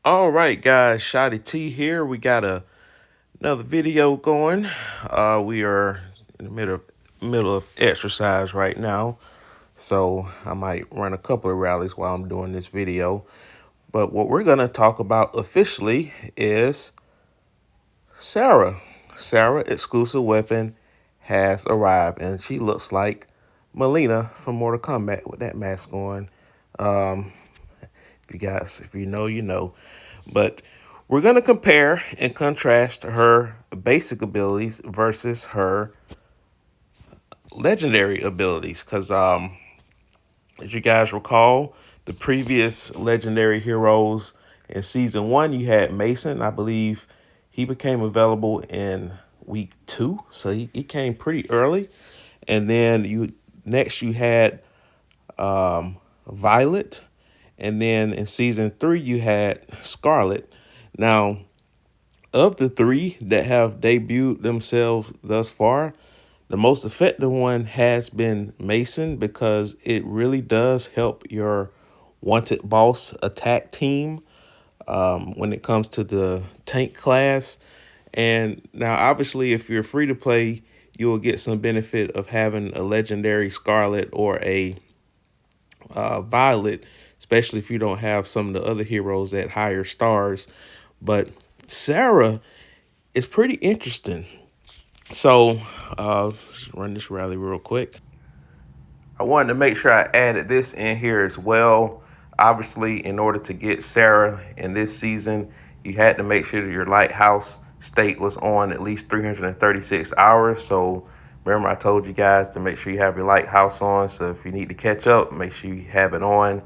All right, guys, Shotty T here. We got another video going. We are in the middle of exercise right now, so I might run a couple of rallies while I'm doing this video. But what we're gonna talk about officially is Sarah. Sarah, exclusive weapon, has arrived, and she looks like Melina from Mortal Kombat with that mask on. Um, if you know, you know. But we're going to compare and contrast her basic abilities versus her legendary abilities. Because, as you guys recall, the previous legendary heroes in season one, you had Mason. I believe he became available in week 2. So he came pretty early. And then you had Violet. And then in season 3, you had Scarlet. Now, of the three that have debuted themselves thus far, the most effective one has been Mason because it really does help your wanted boss attack team when it comes to the tank class. And now, obviously, if you're free to play, you will get some benefit of having a legendary Scarlet or a Violet, especially if you don't have some of the other heroes at higher stars. But Sarah is pretty interesting. So, let's run this rally real quick. I wanted to make sure I added this in here as well. Obviously, in order to get Sarah in this season, you had to make sure that your Lighthouse State was on at least 336 hours. So, remember, I told you guys to make sure you have your Lighthouse on. So, if you need to catch up, make sure you have it on.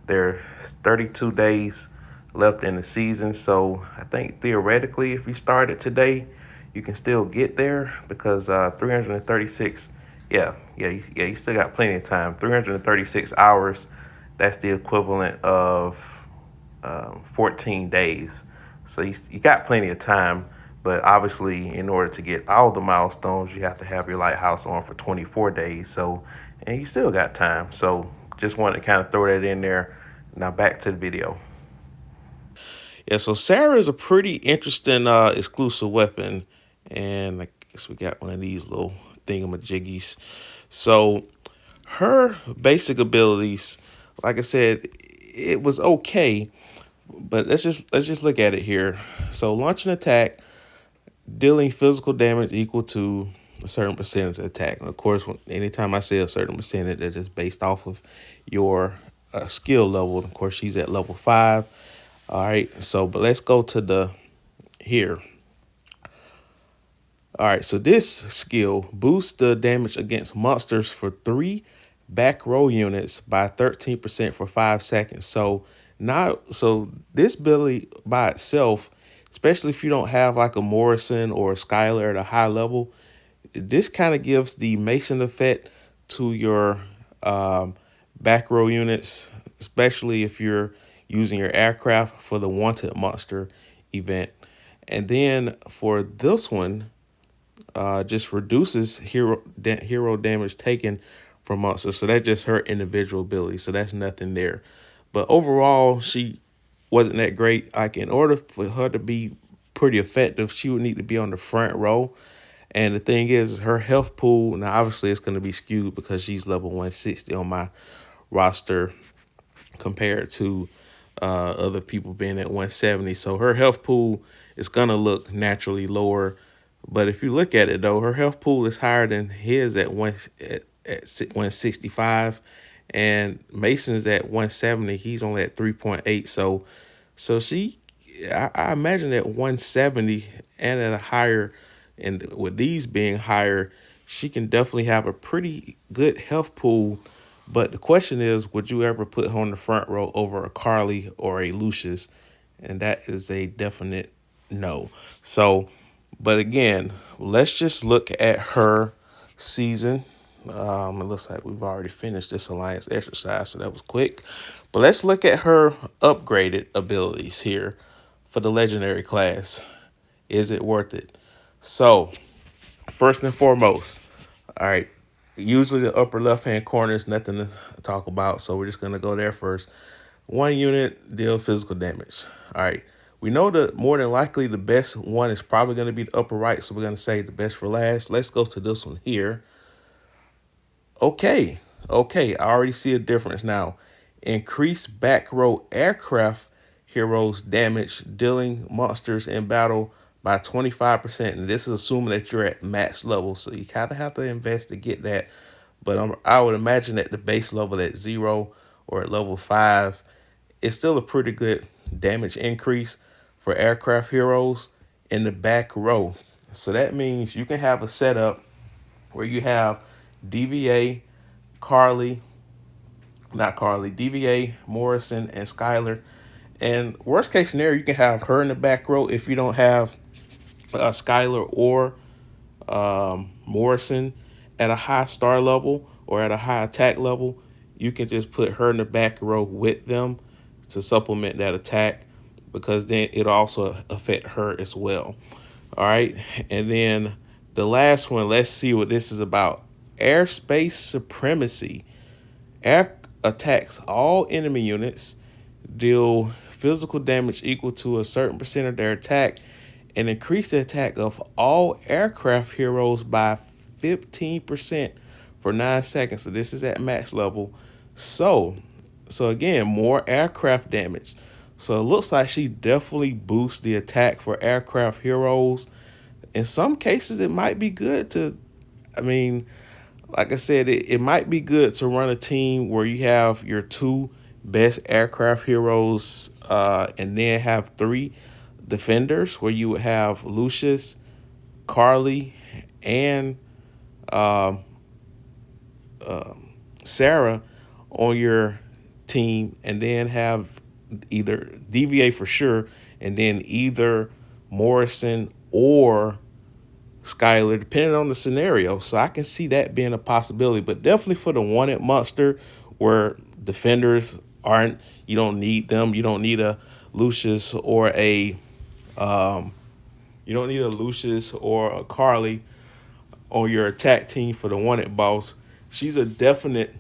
There's 32 days left in the season. So, I think theoretically, if you started today, you can still get there because 336, you still got plenty of time. 336 hours, that's the equivalent of 14 days. So you got plenty of time, but obviously, in order to get all the milestones, you have to have your lighthouse on for 24 days. So, and you still got time. So, just wanted to kind of throw that in there. Now, back to the video. Yeah, so Sarah is a pretty interesting exclusive weapon. And I guess we got one of these little thingamajiggies. So her basic abilities, like I said, it was okay. But let's just look at it here. So launch an attack, dealing physical damage equal to a certain percentage of attack. And of course, anytime I say a certain percentage, that is based off of your skill level. Of course, she's at level 5. All right, so but let's go to the here. All right, so this skill boosts the damage against monsters for 3 back row units by 13% for 5 seconds. So this ability by itself, especially if you don't have like a Morrison or a Skylar at a high level, this kind of gives the Mason effect to your back row units, especially if you're using your aircraft for the wanted monster event. And then for this one, just reduces hero damage taken from monsters. So that's just her individual ability. So that's nothing there. But overall, she wasn't that great. Like in order for her to be pretty effective, she would need to be on the front row. And the thing is her health pool, now obviously it's going to be skewed because she's level 160 on my roster compared to other people being at 170. So her health pool is going to look naturally lower. But if you look at it, though, her health pool is higher than his at 165. And Mason's at 170. He's only at 3.8. So I imagine at 170 and at a higher, and with these being higher, she can definitely have a pretty good health pool. But the question is, would you ever put her on the front row over a Carly or a Lucius? And that is a definite no. So, but again, let's just look at her season. It looks like we've already finished this alliance exercise, so that was quick. But let's look at her upgraded abilities here for the legendary class. Is it worth it? So, first and foremost, all right, usually the upper left hand corner is nothing to talk about, so we're just going to go there first. One unit deal physical damage. All right. We know that more than likely the best one is probably going to be the upper right, so we're going to say the best for last. Let's go to this one here. Okay, okay, I already see a difference now. Increase back row aircraft heroes damage dealing monsters in battle by 25%. And this is assuming that you're at max level, so you kind of have to invest to get that. But I would imagine at the base level at 0 or at level 5, it's still a pretty good damage increase for aircraft heroes in the back row. So that means you can have a setup where you have DVA, Carly, not Carly, DVA, Morrison, and Skylar. And worst case scenario, you can have her in the back row if you don't have Skylar or Morrison at a high star level or at a high attack level. You can just put her in the back row with them to supplement that attack, because then it'll also affect her as well. All right. And then the last one, let's see what this is about. Airspace supremacy. Air attacks all enemy units, deal physical damage equal to a certain percent of their attack, and increase the attack of all aircraft heroes by 15% for 9 seconds. So this is at max level. So again, more aircraft damage. So it looks like she definitely boosts the attack for aircraft heroes. In some cases, it might be good to, I mean, like I said, it might be good to run a team where you have your two best aircraft heroes and then have three defenders, where you would have Lucius, Carly, and um, Sarah on your team, and then have either DVA for sure, and then either Morrison or Skylar, depending on the scenario. So I can see that being a possibility, but definitely for the wanted monster where defenders aren't, you don't need them. You don't need a Lucius or a Carly on your attack team for the wanted boss. She's a definite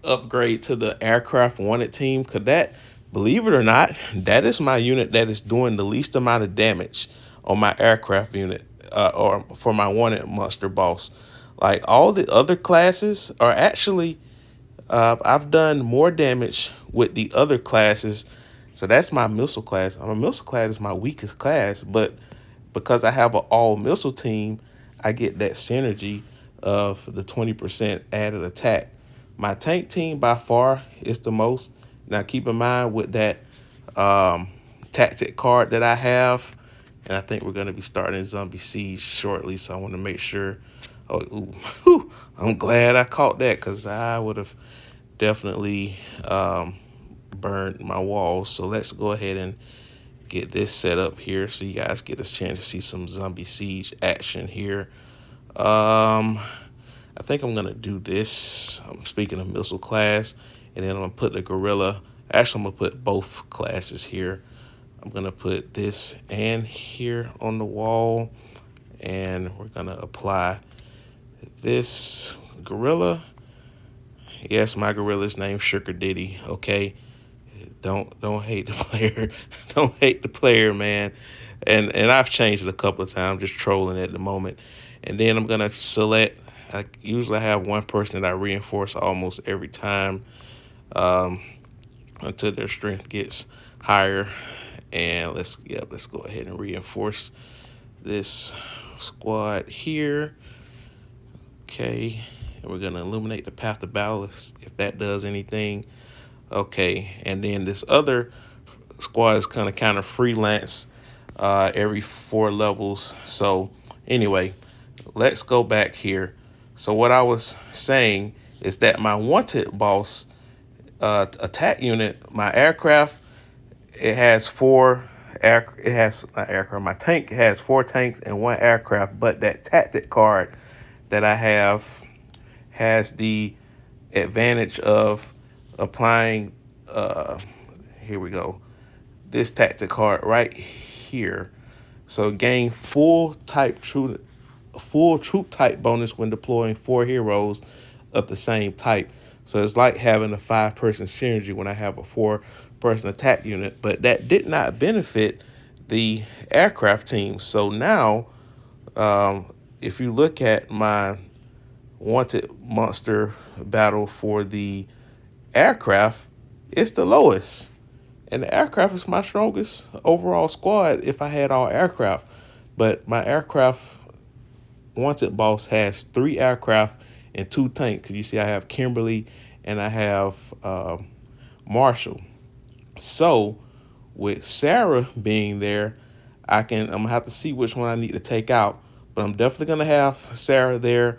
upgrade to the aircraft wanted team, because that, believe it or not, that is my unit that is doing the least amount of damage on my aircraft unit, or for my wanted monster boss. Like all the other classes are actually, I've done more damage with the other classes. So that's my missile class. My missile class is my weakest class, but because I have an all missile team, I get that synergy of the 20% added attack. My tank team by far is the most. Now keep in mind with that tactic card that I have, and I think we're going to be starting Zombie Siege shortly, so I want to make sure. Oh, I'm glad I caught that, because I would have definitely burned my walls. So let's go ahead and get this set up here so you guys get a chance to see some Zombie Siege action here. I think I'm gonna do this. I'm speaking of missile class, and then I'm gonna put the gorilla. Actually, I'm gonna put both classes here. I'm gonna put this and here on the wall, and we're gonna apply this gorilla. Yes, my gorilla's named Sugar Diddy. Okay, don't hate the player. Don't hate the player, man. And I've changed it a couple of times, just trolling at the moment. And then I'm gonna select. I usually have one person that I reinforce almost every time, um, until their strength gets higher. And let's go ahead and reinforce this squad here. Okay, and we're gonna illuminate the path to battle if that does anything. Okay, and then this other squad is kind of freelance every 4 levels. So anyway, let's go back here. So what I was saying is that my wanted boss attack unit, my aircraft, it has not aircraft. My tank has 4 tanks and 1 aircraft, but that tactic card that I have has the advantage of applying. Here we go. This tactic card right here. So gain full troop type bonus when deploying 4 heroes of the same type. So it's like having a 5-person synergy when I have a 4-person person attack unit, but that did not benefit the aircraft team. So now, if you look at my wanted monster battle for the aircraft, it's the lowest. And the aircraft is my strongest overall squad if I had all aircraft. But my aircraft wanted boss has 3 aircraft and 2 tanks. You see, I have Kimberly and I have Marshall. So with Sarah being there, I'm gonna have to see which one I need to take out. But I'm definitely gonna have Sarah there,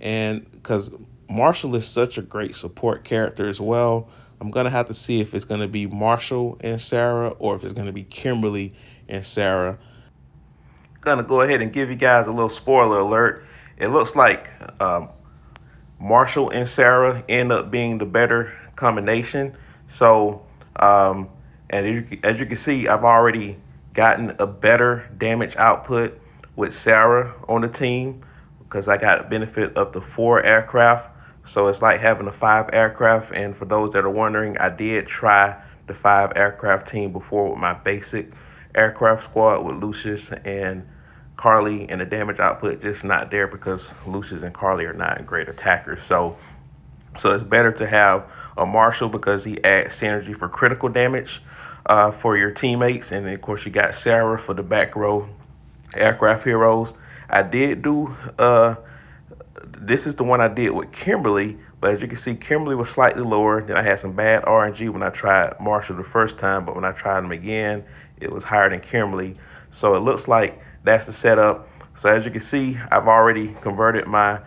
and because Marshall is such a great support character as well, I'm gonna have to see if it's gonna be Marshall and Sarah or if it's gonna be Kimberly and Sarah. Gonna go ahead and give you guys a little spoiler alert. It looks like Marshall and Sarah end up being the better combination. So, and as you can see, I've already gotten a better damage output with Sarah on the team because I got the benefit of the 4 aircraft. So it's like having a 5 aircraft. And for those that are wondering, I did try the 5 aircraft team before with my basic aircraft squad with Lucius and Carly, and the damage output just not there because Lucius and Carly are not great attackers. So it's better to have a Marshall because he adds synergy for critical damage for your teammates. And then of course you got Sarah for the back row aircraft heroes. I did do this is the one I did with Kimberly, but as you can see, Kimberly was slightly lower. Then I had some bad RNG when I tried Marshall the first time, but when I tried him again, it was higher than Kimberly. So it looks like that's the setup. So as you can see, I've already converted my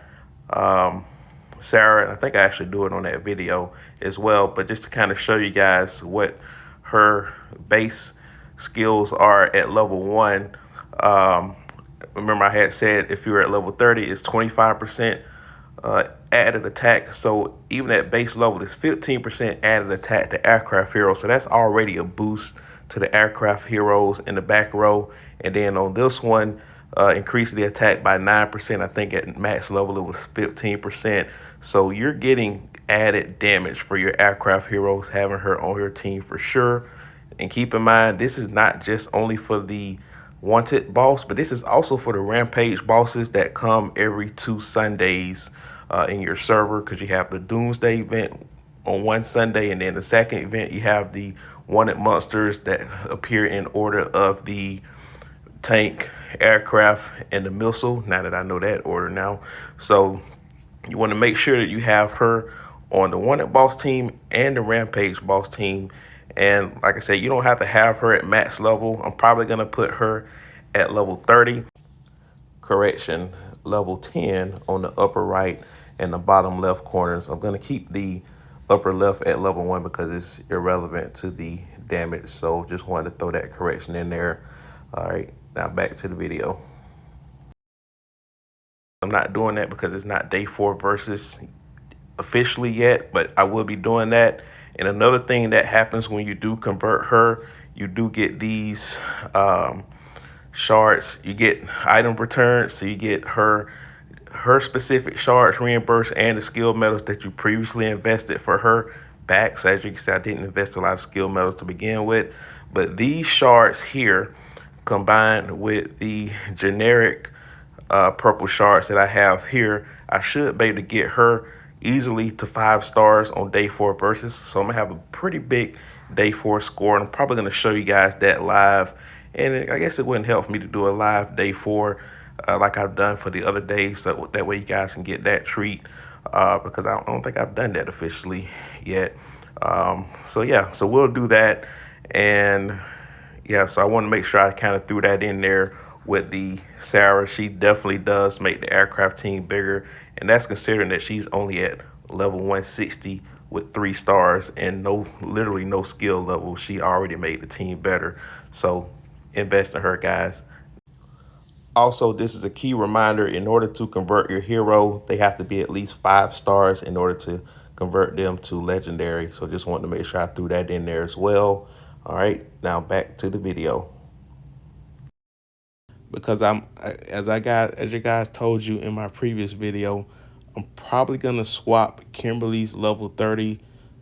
Sarah, and I think I actually do it on that video as well, but just to kind of show you guys what her base skills are at level 1. Remember I had said if you're at level 30, it's 25% added attack. So even at base level, it's 15% added attack to aircraft heroes. So that's already a boost to the aircraft heroes in the back row. And then on this one, increase the attack by 9%. I think at max level it was 15%. So you're getting added damage for your aircraft heroes having her on your team for sure. And keep in mind, this is not just only for the wanted boss, but this is also for the rampage bosses that come every 2 Sundays in your server, because you have the Doomsday event on one Sunday, and then the second event you have the wanted monsters that appear in order of the tank, aircraft, and the missile. Now that I know that order now, so you want to make sure that you have her on the wanted boss team and the rampage boss team. And like I said, you don't have to have her at max level. I'm probably going to put her at level 30. Correction, level 10 on the upper right and the bottom left corners. I'm going to keep the upper left at level 1 because it's irrelevant to the damage. So just wanted to throw that correction in there. All right, now back to the video. I'm not doing that because it's not day 4 versus officially yet, but I will be doing that. And another thing that happens when you do convert her, you do get these shards. You get item returns, so you get her specific shards reimbursed and the skill medals that you previously invested for her back. So as you can see, I didn't invest a lot of skill medals to begin with, but these shards here combined with the generic purple shards that I have here, I should be able to get her easily to 5 stars on day 4 versus. So I'm gonna have a pretty big day 4 score, and I'm probably gonna show you guys that live. And I guess it wouldn't help me to do a live day 4 like I've done for the other days, so that way you guys can get that treat because I don't think I've done that officially yet. So yeah, so we'll do that. And yeah, so I want to make sure I kind of threw that in there with the Sarah. She definitely does make the aircraft team bigger, and that's considering that she's only at level 160 with 3 stars and literally no skill level. She already made the team better. So invest in her, guys. Also, this is a key reminder: in order to convert your hero, they have to be at least 5 stars in order to convert them to legendary. So just wanted to make sure I threw that in there as well. All right, now back to the video. Because as you guys told you in my previous video, I'm probably going to swap Kimberly's level 30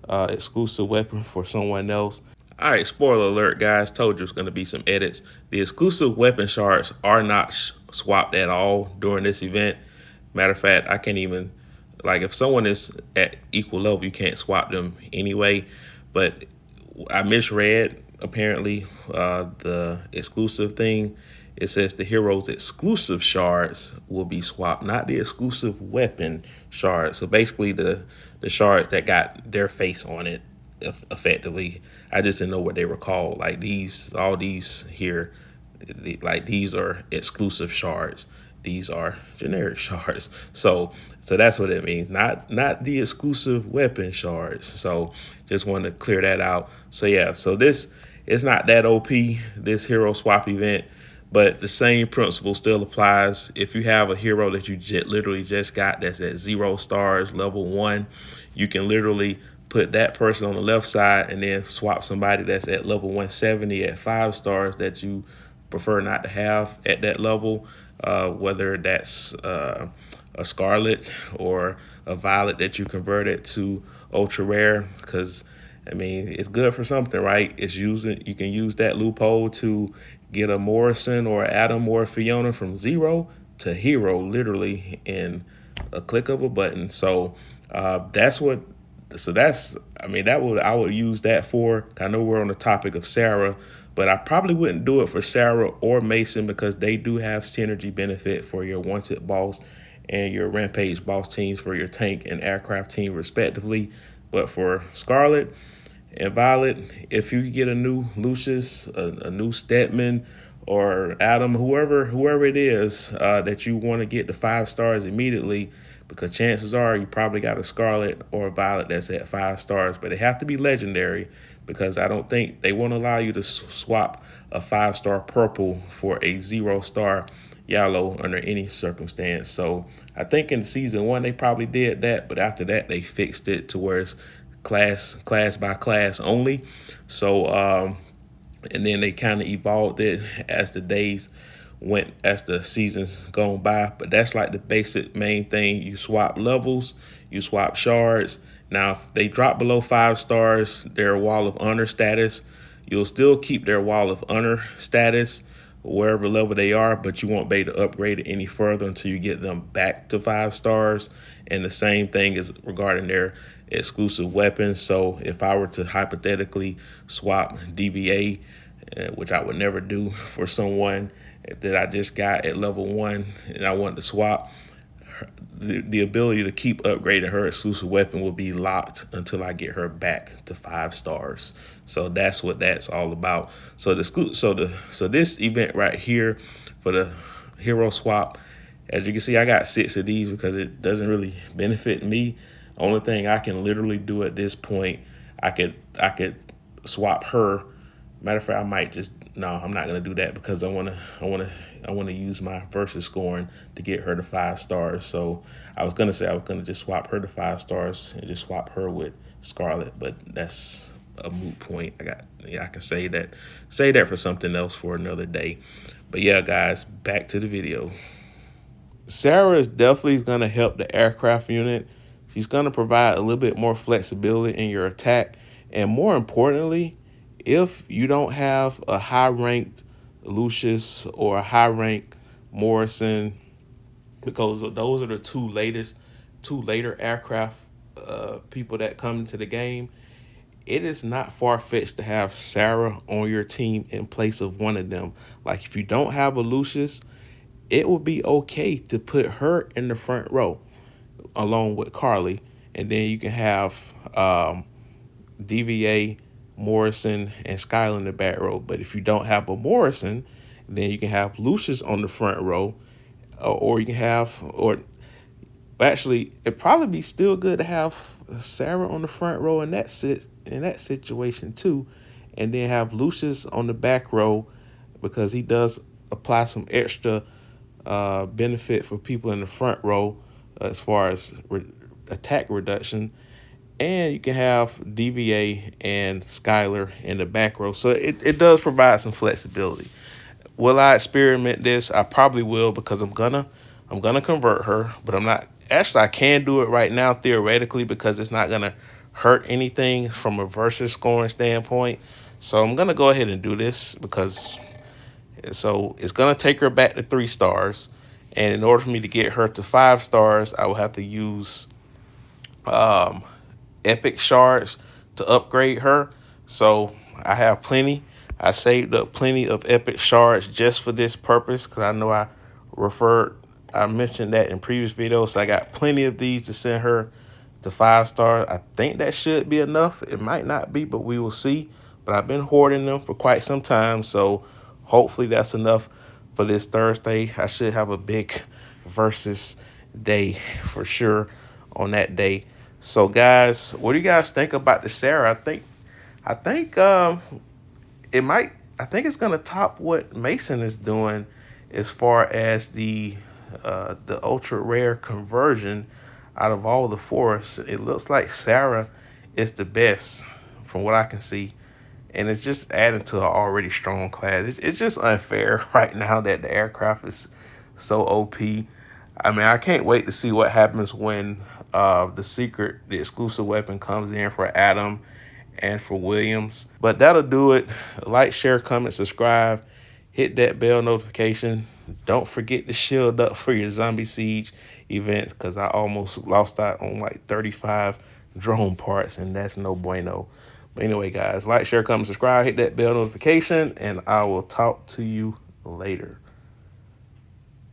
exclusive weapon for someone else. All right, spoiler alert, guys. Told you it's going to be some edits. The exclusive weapon shards are not swapped at all during this event. Matter of fact, I can't even, like, if someone is at equal level, you can't swap them anyway. But I misread, apparently, the exclusive thing. It says the hero's exclusive shards will be swapped, not the exclusive weapon shards. So basically, the shards that got their face on it, effectively. I just didn't know what they were called. Like these, all these here, like these are exclusive shards. These are generic shards. So that's what it means. Not the exclusive weapon shards. So just wanted to clear that out. So yeah, so this is not that OP, this hero swap event, but the same principle still applies. If you have a hero that you literally just got that's at 0 stars, level 1, you can literally put that person on the left side and then swap somebody that's at level 170 at 5 stars that you prefer not to have at that level, whether that's a Scarlet or a Violet that you converted to ultra rare, because I mean it's good for something, right? You can use that loophole to get a Morrison or Adam or Fiona from 0 to hero literally in a click of a button. So that's I mean I would use that for. I know we're on the topic of Sarah, but I probably wouldn't do it for Sarah or Mason because they do have synergy benefit for your wanted boss and your rampage boss teams for your tank and aircraft team respectively. But for Scarlet and Violet, if you get a new Lucius, a new Stedman, or Adam, whoever it is that you want to get the 5 stars immediately, because chances are you probably got a Scarlet or a Violet that's at 5 stars, but they have to be legendary because I don't think they won't allow you to swap a 5-star purple for a 0-star yellow under any circumstance. So I think in season 1 they probably did that, but after that they fixed it to where it's class by class only. So and then they kind of evolved it as the days went, as the seasons gone by. But that's like the basic main thing. You swap levels, you swap shards. Now if they drop below 5 stars, their wall of honor status, you'll still keep their wall of honor status wherever level they are, but you won't be able to upgrade it any further until you get them back to 5 stars. And the same thing is regarding their exclusive weapons. So if I were to hypothetically swap DVA, which I would never do, for someone that I just got at level 1 and I wanted to swap, the ability to keep upgrading her exclusive weapon will be locked until I get her back to 5 stars. So that's what that's all about. So this event right here for the hero swap, as you can see, I got 6 of these because it doesn't really benefit me. Only thing I can literally do at this point, I could swap her. Matter of fact, I might just, no, I'm not gonna do that because I wanna use my versus scoring to get her to 5 stars. So I was gonna say I was gonna just swap her to 5 stars and just swap her with Scarlet, but that's a moot point. I can say that for something else for another day. But yeah, guys, back to the video. Sarah is definitely going to help the aircraft unit. She's going to provide a little bit more flexibility in your attack. And more importantly, if you don't have a high-ranked Lucius or a high-ranked Morrison, because those are the two later aircraft people that come into the game, it is not far-fetched to have Sarah on your team in place of one of them. Like if you don't have a Lucius, it would be okay to put her in the front row along with Carly, and then you can have DVA, Morrison, and Skylar in the back row. But if you don't have a Morrison, then you can have Lucius on the front row, or you can have, or actually, it'd probably be still good to have Sarah on the front row in that situation too, and then have Lucius on the back row because he does apply some extra benefit for people in the front row as far as attack reduction. And you can have DVA and Skylar in the back row. So it does provide some flexibility. Will I experiment this? I probably will because I'm gonna convert her, but I'm not. Actually, I can do it right now theoretically because it's not gonna hurt anything from a versus scoring standpoint. So I'm gonna go ahead and do this because it's gonna take her back to 3 stars, and in order for me to get her to 5 stars, I will have to use um, epic shards to upgrade her. So I have plenty. I saved up plenty of epic shards just for this purpose because I know referred I mentioned that in previous videos. So I got plenty of these to send her to 5 stars. I think that should be enough. It might not be, but we will see. But I've been hoarding them for quite some time, so hopefully that's enough for this Thursday. I should have a big versus day for sure on that day. So guys, what do you guys think about the Sarah? I think it might I think it's gonna top what Mason is doing as far as the ultra rare conversion out of all the forests. It looks like Sarah is the best from what I can see. And it's just adding to an already strong class. It's just unfair right now that the aircraft is so OP. I mean, I can't wait to see what happens when the exclusive weapon comes in for Adam and for Williams. But that'll do it. Like, share, comment, subscribe, hit that bell notification. Don't forget to shield up for your zombie siege events because I almost lost out on like 35 drone parts, and that's no bueno. But anyway, guys, like, share, comment, subscribe, hit that bell notification, and I will talk to you later.